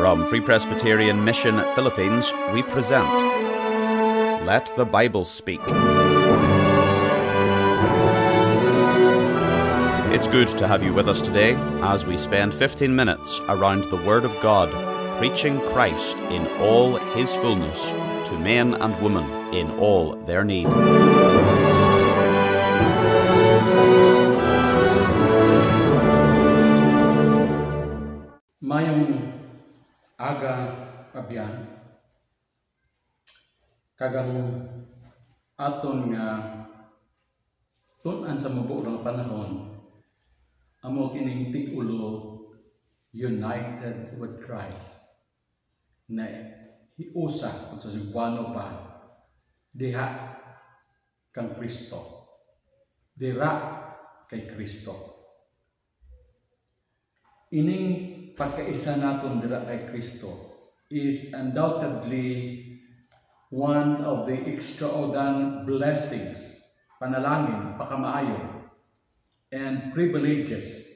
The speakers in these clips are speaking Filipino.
From Free Presbyterian Mission, Philippines, we present Let the Bible Speak. It's good to have you with us today as we spend 15 minutes around the Word of God, preaching Christ in all His fullness to men and women in all their need. Mayong aga abyan kagang aton nga tun-an sa mabuong panahon amo kining tig-ulo united with Christ na hiusa kung sa Cebuano pa diha kang Kristo, dira kay Kristo. Ining pagkaisa naton dira kay Kristo is undoubtedly one of the extraordinary blessings, panalangin, pakamaayo, and privileges.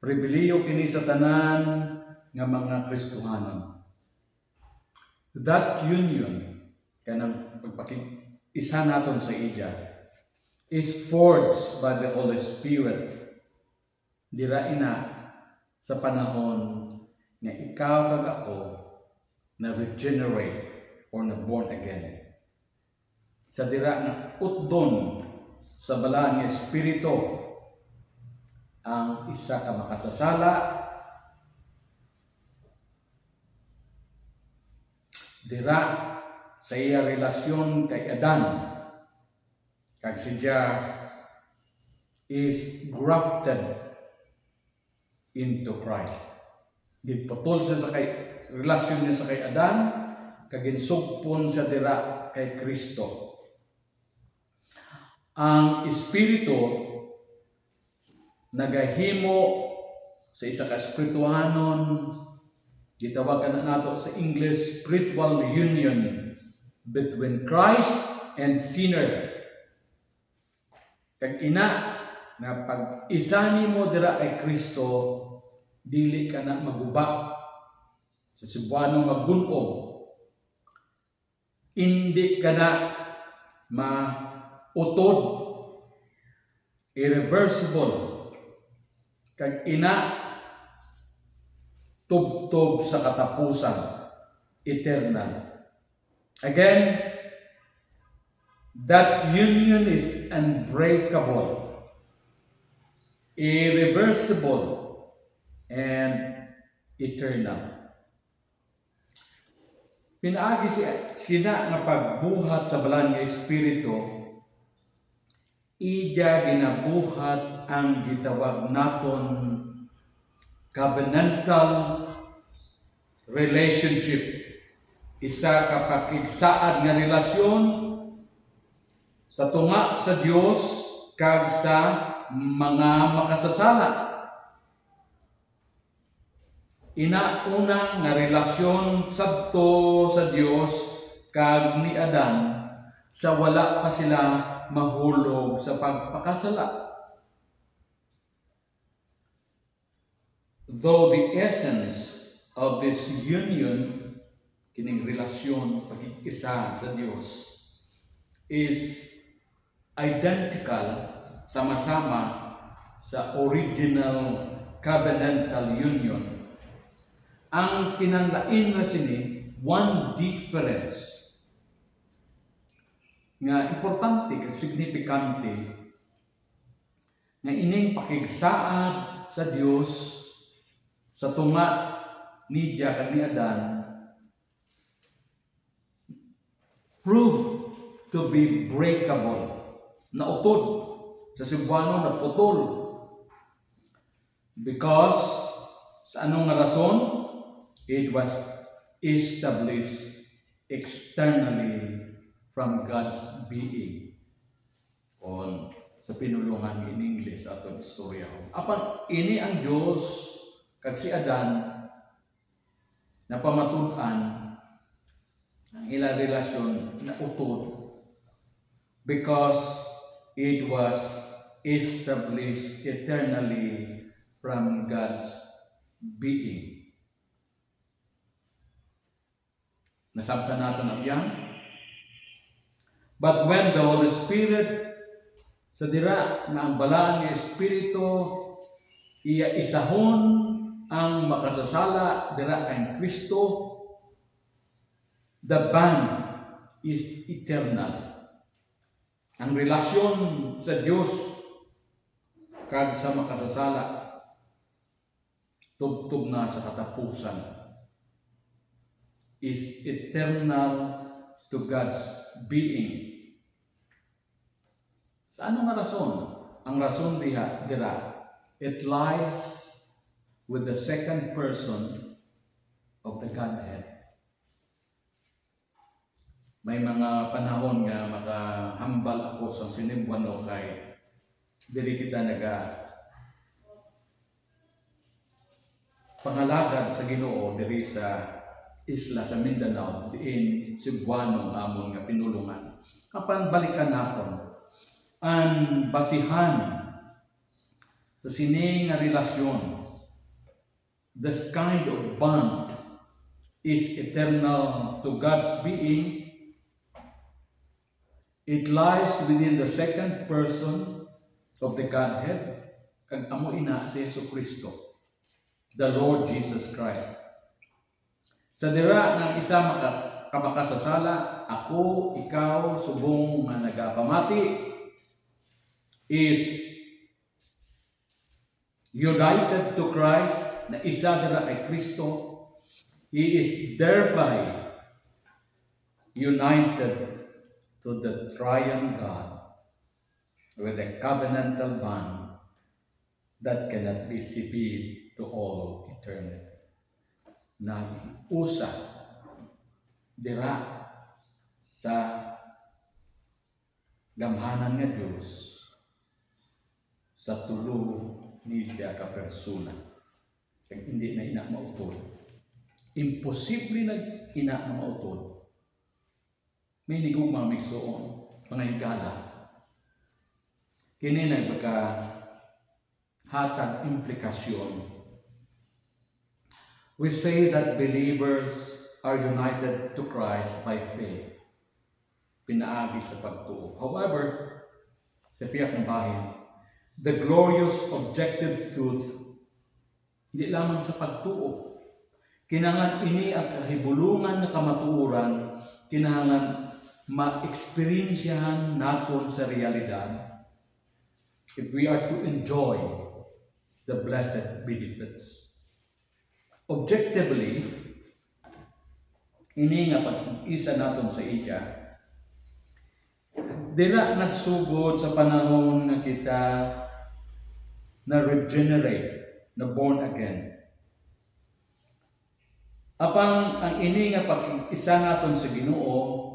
Pribiliyo kini sa tanan nga mga Kristohanon. That union, kanang pagpakisa naton sa iya, is forged by the Holy Spirit. Dira ina sa panahon nga ikaw kag ako na regenerate or na born again. Sa dira nga utdon sa balaan nga Espiritu ang isa ka makasasala, dira sa iya relasyon kay Adan, kag siya is grafted into Christ. Giputol siya sa kay relasyon niya sa kay Adan, kag ginsugpon siya dira kay Kristo. Ang Espiritu nagahimo sa isa ka espirituhanon, gitawagan na nato sa English spiritual union between Christ and sinner. Kag ina nga pag isa nimo dira kay Kristo, dili ka na maguba sa Cebuano magunog, hindi ka na mautod, irreversible, kag ina tubtob sa katapusan, eternal. Again, that union is unbreakable, irreversible, and eternal. Pinaagi sina nga pagbuhat sa balaan nga Espiritu, iya ginabuhat ang gitawag naton covenantal relationship. Isa ka pakigsaad nga relasyon sa tunga sa Dios kag sa mga makasasala. Una nga relasyon sabto sa Dios kag ni Adan sa wala pa sila mahulog sa pagpakasala. Though the essence of this union, kining relasyon, pagkikisa sa Dios, is identical, sama-sama sa original covenantal union. Ang kinanlain na sini, one difference nga importante kag signifikante nga ining pakigsaad sa Dios sa tunga ni kag ni Adan proved to be breakable. Nautod sa Cebuano, naputol. Because sa anong rason? It was established externally from God's being. On sa pinulungan in English atong istorya. Apan ini ang Dios kag si Adan napamatud-an ang ilang relasyon na utod because it was established eternally from God's being. Nasabta nato na yan. But when the Holy Spirit, sa dira na ang balaan ng Espiritu, iya isahon ang makasasala dira kay Kristo, the bond is eternal. Ang relasyon sa Dios kag sa makasasala tubtub na sa katapusan is eternal to God's being. Sa ano nga rason? Ang rason dira, it lies with the second person of the Godhead. May mga panahon nga makahambal ako sa sinimbuano kay diri kita pangalagad sa Ginoo diri sa isla sa Mindanao, diin Cebuano ang amon nga pinulungan. Apan balikan nakon ang basihan sa sini nga relasyon, this kind of bond is eternal to God's being. It lies within the second person of the Godhead, kag amo ina si Jesucristo, the Lord Jesus Christ. Sa dira ng isa makasasala, ako, ikaw, subong nga nagapamati, is united to Christ, na isa dira kay Kristo. He is thereby united to the triune God with a covenantal bond that cannot be severed to all eternity. Nag-usa dira sa gamhanan nga Diyos sa tulo niya ka persona. Kaya hindi na ina mautol. Imposible na ina mautol. May nigong mga migsoon, mga higala. Kini na hatag implikasyon. We say that believers are united to Christ by faith. Pinaagi sa pagtuo. However, sa piyak ng bahin, the glorious objective truth, hindi lamang sa pagtuo. Kinahanglan ini ang kahibulungan na kamatuoran, kinahanglan ma-experiensyahan naton sa realidad if we are to enjoy the blessed benefits. Objectively, ini nga pag-isa naton sa iya, dira nagsugod sa panahon na kita na regenerate, na born again. Apang ang ini nga pag-isa naton sa Ginoo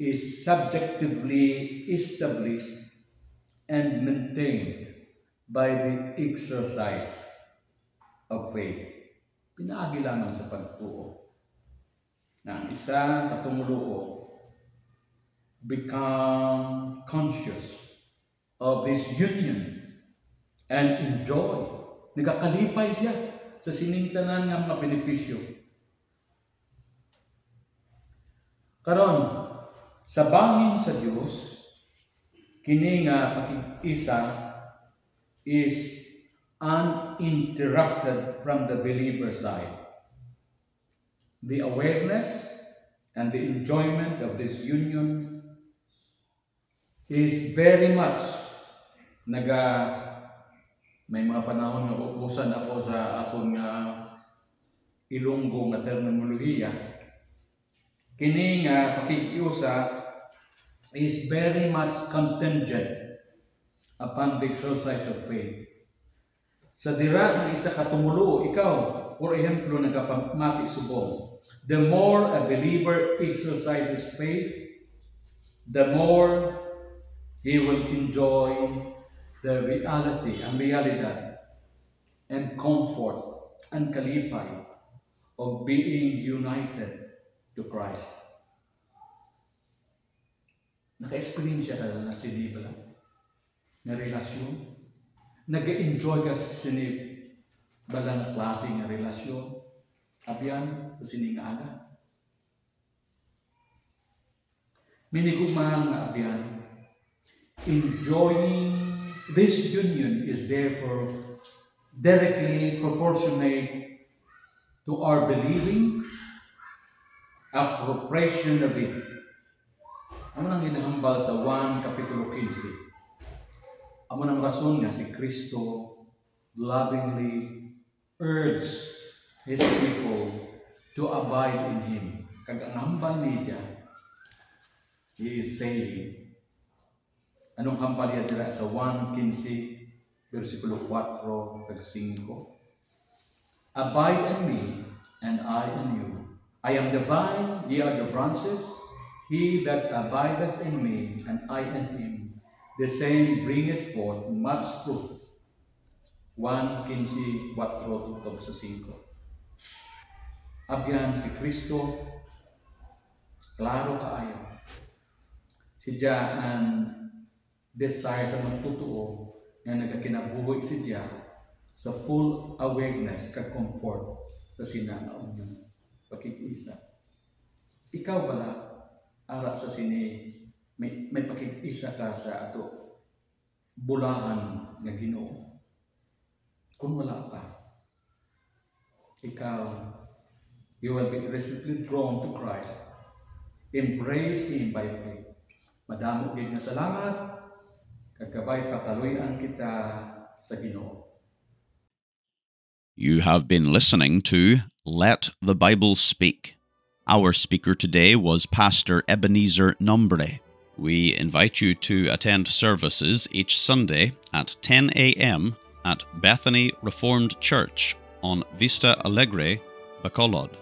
is subjectively established and maintained by the exercise of faith. Pinaagi lamang sa pagtuo na ang isa katumulo become conscious of this union and enjoy. Nagakalipay siya sa siningtanan ng mga benepisyo. Karon, sa bangin sa Diyos, kini nga pag-isa is uninterrupted from the believer side. The awareness and the enjoyment of this union is very much may mga panahon nga ubusan ako sa aton nga Ilonggo nga terminolohiya. Kini nga pakikiusa is very much contingent upon the exercise of faith. Sa dira ng isa katumulo, ikaw, for example, nagapamati subong, the more a believer exercises faith, the more he will enjoy the reality, ang realidad, and comfort, and kalipay of being united to Christ. Naka-experience ka na sinib lang, na relasyon. Nag-enjoy ka sa sinib balang klase ng relasyon. Abyan, sa siningaga. Minigugmahang nga abyan, enjoying this union is therefore directly proportionate to our believing appropriation of it. Amo nang ginahambal sa 1 Kapitulo 15. Amo nang rason nga si Kristo lovingly urged His people to abide in Him. Kag ang hambal niya, He is saying, anong hambal niya dira sa 1:15, versikulo 4 kag 5? Abide in me, and I in you. I am the vine, ye are the branches. He that abideth in me, and I in him, the same bringeth forth much fruit. 1:15, 4 tutog sa 5. Abyan si Kristo, klaro kaayo. Siya ang desire sa magtutuo nga nagakinabuhi siya sa full awareness kag comfort sa sinanaon niya. Pakikisa. Ikaw bala, ara sa sini, may pakikisa ka sa ato bulahan nga Ginoo. Kung wala ka, ikaw, you will be recently drawn to Christ. Embrace Him by faith. Madamo gid nga salamat, kagabay pakaluyan kita sa Ginoo. You have been listening to Let the Bible Speak. Our speaker today was Pastor Ebenezer Nombre. We invite you to attend services each Sunday at 10 a.m. at Bethany Reformed Church on Vista Alegre, Bacolod.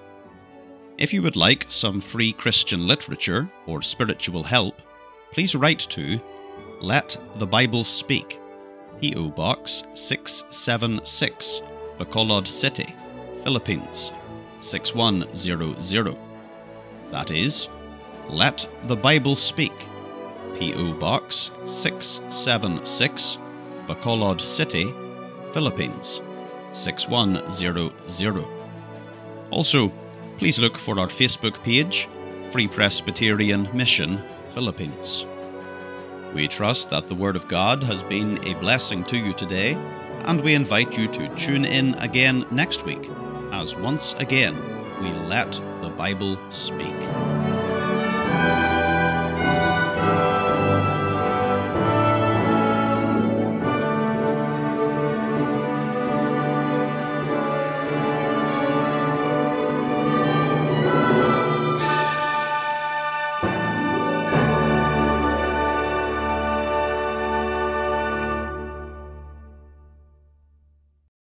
If you would like some free Christian literature or spiritual help, please write to Let the Bible Speak, P.O. Box 676, Bacolod City, Philippines 6100. That is, Let the Bible Speak, P.O. Box 676, Bacolod City, Philippines 6100. Also, please look for our Facebook page, Free Presbyterian Mission, Philippines. We trust that the Word of God has been a blessing to you today, and we invite you to tune in again next week as once again we let the Bible speak.